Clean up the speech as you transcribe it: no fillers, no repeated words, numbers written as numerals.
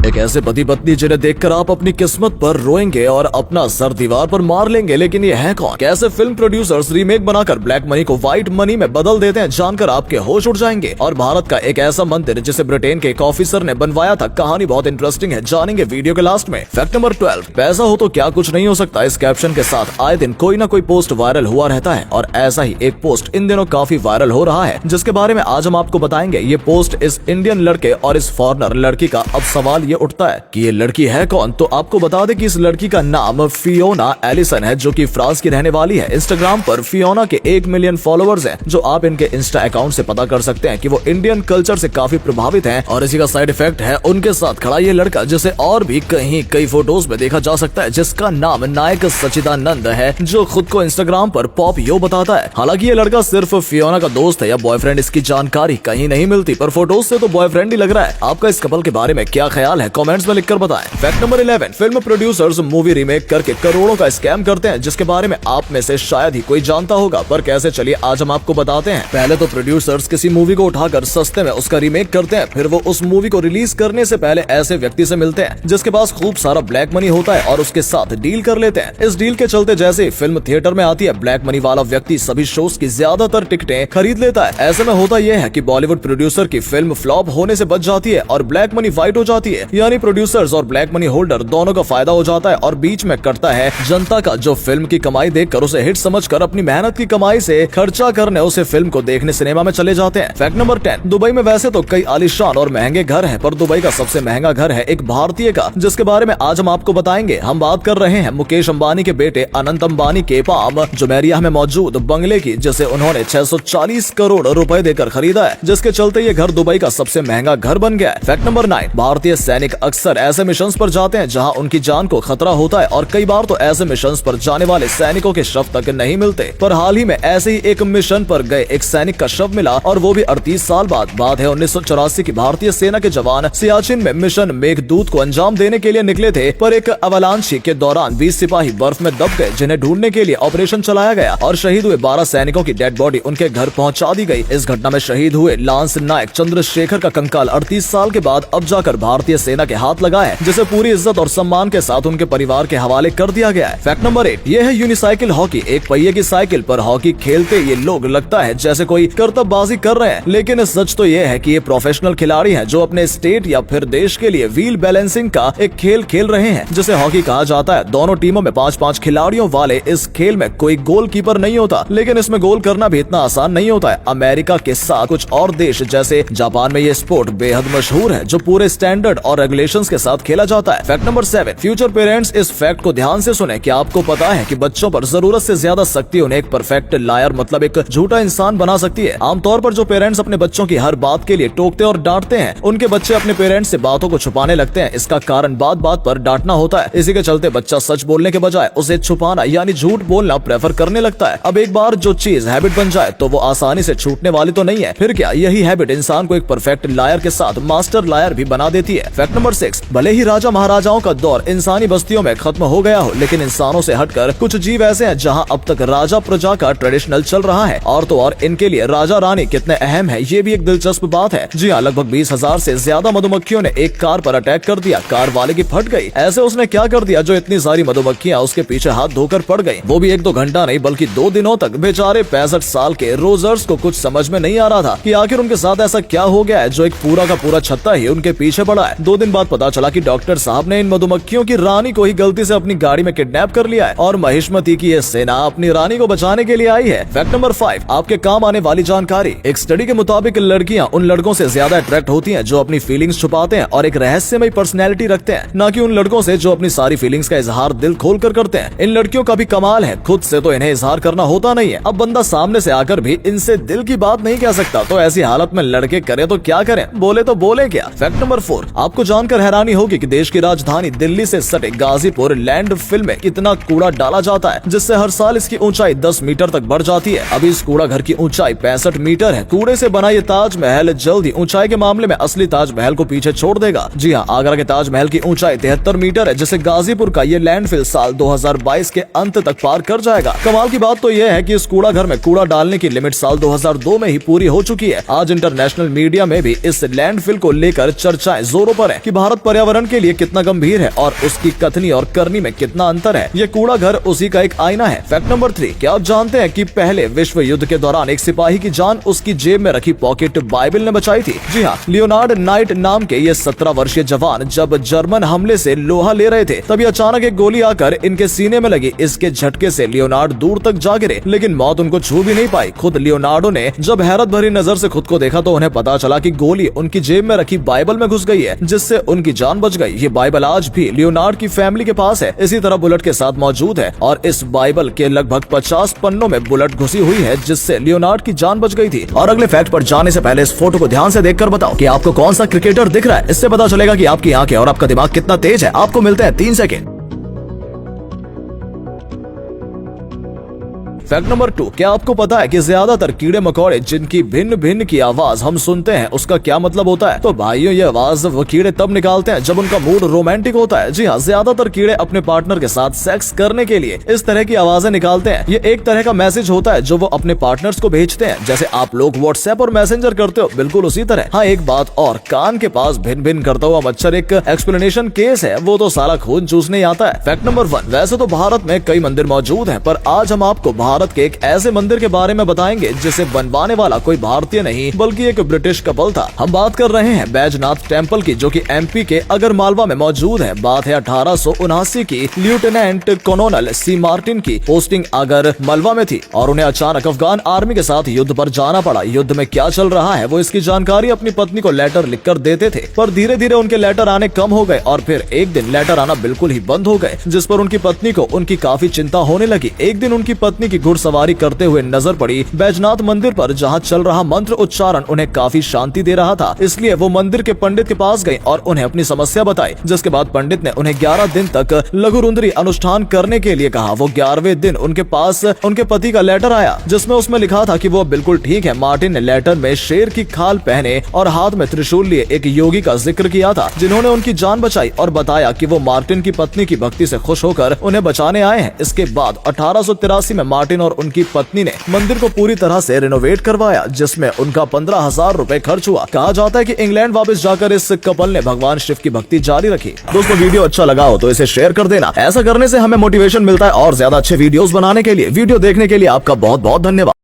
एक ऐसे पति पत्नी जिन्हें देखकर आप अपनी किस्मत पर रोएंगे और अपना सर दीवार पर मार लेंगे, लेकिन ये है कौन? कैसे फिल्म प्रोड्यूसर्स रीमेक बनाकर ब्लैक मनी को व्हाइट मनी में बदल देते हैं, जानकर आपके होश उड़ जाएंगे। और भारत का एक ऐसा मंदिर जिसे ब्रिटेन के एक ऑफिसर ने बनवाया था, कहानी बहुत इंटरेस्टिंग है, जानेंगे वीडियो के लास्ट में। फैक्ट नंबर 12, पैसा हो तो क्या कुछ नहीं हो सकता, इस कैप्शन के साथ आए दिन कोई ना कोई पोस्ट वायरल हुआ रहता है और ऐसा ही एक पोस्ट इन दिनों काफी वायरल हो रहा है, जिसके बारे में आज हम आपको बताएंगे। ये पोस्ट इस इंडियन लड़के और इस फॉरेनर लड़की का। अब सवाल ये उठता है कि ये लड़की है कौन? तो आपको बता दें कि इस लड़की का नाम फियोना एलिसन है, जो कि फ्रांस की रहने वाली है। इंस्टाग्राम पर फियोना के 1 मिलियन फॉलोअर्स हैं, जो आप इनके इंस्टा अकाउंट से पता कर सकते हैं कि वो इंडियन कल्चर से काफी प्रभावित हैं। और इसी का साइड इफेक्ट है उनके साथ खड़ा ये लड़का, जिसे और भी कई फोटोज में देखा जा सकता है, जिसका नाम नायक सचिदानंद है, जो खुद को इंस्टाग्राम पर पॉप यो बताता है। हालांकि ये लड़का सिर्फ फियोना का दोस्त है या बॉयफ्रेंड, इसकी जानकारी कहीं नहीं मिलती, पर फोटोज से तो बॉयफ्रेंड ही लग रहा है। आपका इस कपल के बारे में क्या ख्याल है, कमेंट्स में लिखकर बताएं। Fact number 11, film producers movie remake करके करोड़ों का स्कैम करते हैं, जिसके बारे में आप में से शायद ही कोई जानता होगा, पर कैसे, चलिए आज हम आपको बताते हैं। पहले तो प्रोड्यूसर्स किसी मूवी को उठाकर सस्ते में उसका रीमेक करते हैं, फिर वो उस मूवी को रिलीज करने से पहले ऐसे व्यक्ति से मिलते हैं जिसके पास खूब सारा ब्लैक मनी होता है और उसके साथ डील कर लेते हैं। इस डील के चलते जैसे फिल्म थिएटर में आती है, ब्लैक मनी वाला व्यक्ति सभी शोज की ज्यादातर टिकटें खरीद लेता है। ऐसे में होता यह है कि बॉलीवुड प्रोड्यूसर की फिल्म फ्लॉप होने से बच जाती है और ब्लैक मनी व्हाइट हो जाती है, यानी प्रोड्यूसर्स और ब्लैक मनी होल्डर दोनों का फायदा हो जाता है। और बीच में कटता है जनता का, जो फिल्म की कमाई देखकर उसे हिट समझकर अपनी मेहनत की कमाई से खर्चा करने उसे फिल्म को देखने सिनेमा में चले जाते हैं। फैक्ट नंबर 10, दुबई में वैसे तो कई आलीशान और महंगे घर हैं, पर दुबई का सबसे महंगा घर है एक भारतीय का, जिसके बारे में आज हम आपको बताएंगे। हम बात कर रहे हैं मुकेश अंबानी के बेटे अनंत अंबानी के पाम जुमेरिया में मौजूद बंगले की, जिसे उन्होंने 640 करोड़ रुपए देकर खरीदा है, जिसके चलते ये घर दुबई का सबसे महंगा घर बन गया है। फैक्ट नंबर 9, भारतीय सैनिक अक्सर ऐसे मिशंस पर जाते हैं जहां उनकी जान को खतरा होता है और कई बार तो ऐसे मिशंस पर जाने वाले सैनिकों के शव तक नहीं मिलते। पर हाल ही में ऐसे ही एक मिशन पर गए एक सैनिक का शव मिला, और वो भी 38 साल बाद। बात है 1984 की। भारतीय सेना के जवान सियाचिन में मिशन मेघदूत को अंजाम देने के लिए निकले थे, पर एक अवलांची के दौरान 20 सिपाही बर्फ में दब गए, जिन्हें ढूंढने के लिए ऑपरेशन चलाया गया और शहीद हुए 12 सैनिकों की डेड बॉडी उनके घर पहुंचा दी गई। इस घटना में शहीद हुए लांस नायक चंद्रशेखर का कंकाल 38 साल के बाद अब जाकर भारतीय सेना के हाथ लगा है, जिसे पूरी इज्जत और सम्मान के साथ उनके परिवार के हवाले कर दिया गया है। फैक्ट नंबर 8, ये है यूनिसाइकिल हॉकी। एक पहिए की साइकिल पर हॉकी खेलते ये लोग लगता है जैसे कोई करतबबाजी कर रहे हैं, लेकिन सच तो ये है कि ये प्रोफेशनल खिलाड़ी हैं, जो अपने स्टेट या फिर देश के लिए व्हील बैलेंसिंग का एक खेल खेल रहे हैं, जिसे हॉकी कहा जाता है। दोनों टीमों में 5-5 खिलाड़ियों वाले इस खेल में कोई गोलकीपर नहीं होता, लेकिन इसमें गोल करना भी इतना आसान नहीं होता है। अमेरिका के साथ कुछ और देश जैसे जापान में ये स्पोर्ट बेहद मशहूर है, जो पूरे स्टैंडर्ड और रेगुलेशंस के साथ खेला जाता है। फैक्ट नंबर 7, फ्यूचर पेरेंट्स इस फैक्ट को ध्यान से सुने। क्या आपको पता है कि बच्चों पर जरूरत से ज्यादा सख्ती उन्हें एक परफेक्ट लायर मतलब एक झूठा इंसान बना सकती है। आमतौर पर जो पेरेंट्स अपने बच्चों की हर बात के लिए टोकते और डांटते हैं, उनके बच्चे अपने पेरेंट्स से बातों को छुपाने लगते हैं। इसका कारण बात बात पर डांटना होता है। इसी के चलते बच्चा सच बोलने के बजाय उसे छुपाना यानी झूठ बोलना प्रेफर करने लगता है। अब एक बार जो चीज हैबिट बन जाए तो वो आसानी से छूटने वाली तो नहीं है। फिर क्या यही हैबिट इंसान को एक परफेक्ट लायर के साथ मास्टर लायर भी बना देती है। फैक्ट नंबर 6, भले ही राजा महाराजाओं का दौर इंसानी बस्तियों में खत्म हो गया हो, लेकिन इंसानों से हटकर कुछ जीव ऐसे हैं जहां अब तक राजा प्रजा का ट्रेडिशनल चल रहा है। और तो और इनके लिए राजा रानी कितने अहम है, ये भी एक दिलचस्प बात है। जी हाँ, लगभग 20,000 से ज्यादा मधुमक्खियों ने एक कार पर अटैक कर दिया। कार वाले की फट गई। ऐसे उसने क्या कर दिया जो इतनी सारी मधुमक्खियां उसके पीछे हाथ धोकर पड़ गई, वो भी 1-2 घंटा नहीं बल्कि 2 दिनों तक। बेचारे 65 साल के रोजर्स को कुछ समझ में नहीं आ रहा था कि आखिर उनके साथ ऐसा क्या हो गया है जो एक पूरा का पूरा छत्ता ही उनके पीछे पड़ा है। 2 दिन बाद पता चला कि डॉक्टर साहब ने इन मधुमक्खियों की रानी को ही गलती से अपनी गाड़ी में किडनैप कर लिया है और महिष्मती की ये सेना अपनी रानी को बचाने के लिए आई है। फैक्ट नंबर 5, आपके काम आने वाली जानकारी। एक स्टडी के मुताबिक लड़कियां उन लड़कों से ज्यादा अट्रैक्ट होती हैं जो अपनी फीलिंग्स छुपाते हैं और एक रहस्यमय पर्सनैलिटी रखते हैं, न कि उन लड़कों से जो अपनी सारी फीलिंग्स का इजहार दिल खोल कर करते हैं। इन लड़कियों का भी कमाल है, खुद से तो इन्हें इजहार करना होता नहीं है। अब बंदा सामने से आकर भी इनसे दिल की बात नहीं कह सकता, तो ऐसी हालत में लड़के करे तो क्या करें, बोले तो बोले क्या। फैक्ट नंबर 4, आपको जानकर हैरानी होगी कि देश की राजधानी दिल्ली से सटे गाजीपुर लैंडफिल में इतना कूड़ा डाला जाता है, जिससे हर साल इसकी ऊंचाई 10 मीटर तक बढ़ जाती है। अभी इस कूड़ा घर की ऊंचाई 65 मीटर है। कूड़े से बना ये ताजमहल जल्द ही ऊंचाई के मामले में असली ताजमहल को पीछे छोड़ देगा। जी हाँ, आगरा के ताजमहल की ऊंचाई 73 मीटर है, जिसे गाजीपुर का ये लैंडफिल साल 2022 के अंत तक पार कर जाएगा। कमाल की बात तो यह है कि इस कूड़ा घर में कूड़ा डालने की लिमिट साल 2002 में ही पूरी हो चुकी है। आज इंटरनेशनल मीडिया में भी इस लैंडफिल को लेकर चर्चाएं जोरों पर है। करें कि भारत पर्यावरण के लिए कितना गंभीर है और उसकी कथनी और करनी में कितना अंतर है। ये कूड़ा घर उसी का एक आईना है। फैक्ट नंबर 3, क्या आप जानते हैं कि पहले विश्व युद्ध के दौरान एक सिपाही की जान उसकी जेब में रखी पॉकेट बाइबल ने बचाई थी। जी हाँ, लियोनार्ड नाइट नाम के ये 17 वर्षीय जवान जब जर्मन हमले से लोहा ले रहे थे तभी अचानक एक गोली आकर इनके सीने में लगी। इसके झटके से लियोनार्ड दूर तक जा गिरे, लेकिन मौत उनको छू भी नहीं पाई। खुद लियोनार्डो ने जब हैरत भरी नजर से खुद को देखा तो उन्हें पता चला कि गोली उनकी जेब में रखी बाइबल में घुस गई है, जिससे उनकी जान बच गई। ये बाइबल आज भी लियोनार्ड की फैमिली के पास है, इसी तरह बुलेट के साथ मौजूद है और इस बाइबल के लगभग 50 पन्नों में बुलेट घुसी हुई है, जिससे लियोनार्ड की जान बच गई थी। और अगले फैक्ट पर जाने से पहले इस फोटो को ध्यान से देखकर बताओ कि आपको कौन सा क्रिकेटर दिख रहा है। इससे पता चलेगा कि आपकी आंखें और आपका दिमाग कितना तेज है। आपको मिलते हैं 3 सेकंड। फैक्ट नंबर 2, क्या आपको पता है कि ज्यादातर कीड़े मकोड़े जिनकी भिन्न भिन्न की आवाज हम सुनते हैं उसका क्या मतलब होता है? तो भाइयों, ये आवाज वो कीड़े तब निकालते हैं जब उनका मूड रोमांटिक होता है। जी हाँ, ज्यादातर कीड़े अपने पार्टनर के साथ सेक्स करने के लिए इस तरह की आवाजें निकालते हैं। ये एक तरह का मैसेज होता है जो वो अपने पार्टनर्स को भेजते हैं, जैसे आप लोग व्हाट्सएप और मैसेंजर करते हो, बिल्कुल उसी तरह। हाँ, एक बात और, कान के पास भिन भिन करता हुआ मच्छर एक एक्सप्लेनेशन केस है, वो तो सारा खून चूसने ही आता है। फैक्ट नंबर 1, वैसे तो भारत में कई मंदिर मौजूद है, पर आज हम आपको भारत के एक ऐसे मंदिर के बारे में बताएंगे जिसे बनवाने वाला कोई भारतीय नहीं बल्कि एक ब्रिटिश कपल था। हम बात कर रहे हैं बैजनाथ टेम्पल की, जो कि एमपी के अगरमालवा में मौजूद है। बात है 1879 की। लेफ्टिनेंट कर्नल सी मार्टिन की पोस्टिंग अगरमालवा में थी और उन्हें अचानक अफगान आर्मी के साथ युद्ध पर जाना पड़ा। युद्ध में क्या चल रहा है वो इसकी जानकारी अपनी पत्नी को लेटर लिखकर देते थे, पर धीरे धीरे उनके लेटर आने कम हो गए और फिर एक दिन लेटर आना बिल्कुल ही बंद हो गए, जिस पर उनकी पत्नी को उनकी काफी चिंता होने लगी। एक दिन उनकी पत्नी की घुड़सवारी करते हुए नजर पड़ी बैजनाथ मंदिर पर, जहां चल रहा मंत्र उच्चारण उन्हें काफी शांति दे रहा था। इसलिए वो मंदिर के पंडित के पास गए और उन्हें अपनी समस्या बताई, जिसके बाद पंडित ने उन्हें 11 दिन तक लघु रुंदरी अनुष्ठान करने के लिए कहा। वो 11वें दिन उनके पास उनके पति का लेटर आया, जिसमें उसमें लिखा था कि वो बिल्कुल ठीक है। मार्टिन ने लेटर में शेर की खाल पहने और हाथ में त्रिशूल लिए एक योगी का जिक्र किया था, जिन्होंने उनकी जान बचाई, और बताया कि वो मार्टिन की पत्नी की भक्ति से खुश होकर उन्हें बचाने आए हैं। इसके बाद 1883 में मार्टिन और उनकी पत्नी ने मंदिर को पूरी तरह से रिनोवेट करवाया, जिसमें उनका 15,000 रुपए खर्च हुआ। कहा जाता है कि इंग्लैंड वापस जाकर इस कपल ने भगवान शिव की भक्ति जारी रखी। दोस्तों, वीडियो अच्छा लगा हो तो इसे शेयर कर देना। ऐसा करने से हमें मोटिवेशन मिलता है और ज्यादा अच्छे वीडियोस बनाने के लिए। वीडियो देखने के लिए आपका बहुत बहुत धन्यवाद।